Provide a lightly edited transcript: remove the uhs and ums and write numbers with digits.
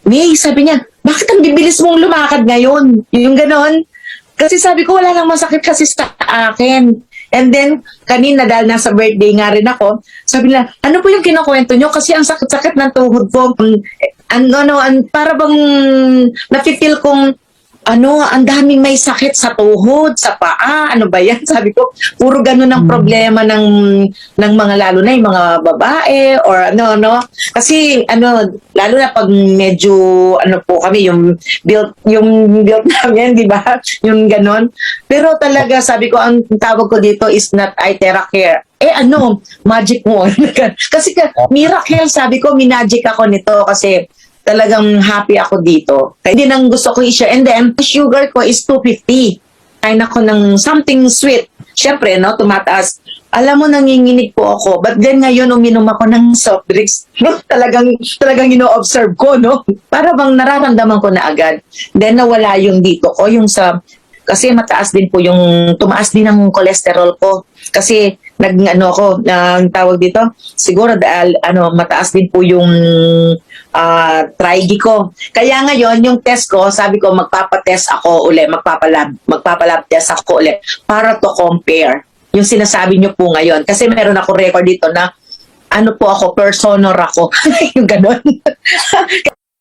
May, sabi niya, bakit ang bibilis mong lumakad ngayon? Yung ganon. Kasi sabi ko, wala lang masakit kasi sa akin. And then, kanina dahil nasa birthday nga rin ako, sabi nila, ano po yung kinukwento nyo? Kasi ang sakit-sakit ng tuhod ko. Para bang napipil kong ang daming may sakit sa tuhod, sa paa, ano ba yan? Sabi ko, puro ganun ang problema ng mga lalo na yung mga babae or no. Kasi lalo na pag medyo po kami yung built namin, di ba? Yung ganon. Pero talaga sabi ko ang tawag ko dito is not iTeracare. Magic wand. Kasi miracle, sabi ko, minagic ako nito kasi talagang happy ako dito. Kaya hindi nang gusto ko i-share. And then, sugar ko is 250. Kain ako ng something sweet. Siyempre, tumataas. Alam mo, nanginginig po ako. But then ngayon, uminom ako ng soft drinks. Talagang ino-observe ko, no? Para bang nararamdaman ko na agad. Then, nawala yung dito ko. Kasi mataas din po tumaas din ang cholesterol ko. Kasi, tawag dito, siguro dahil, mataas din po yung trigy ko. Kaya ngayon, yung test ko, sabi ko, magpapatest ako uli, magpapalab test ako uli para to compare yung sinasabi nyo po ngayon. Kasi meron ako record dito na, po ako, personor ako. Yung ganon.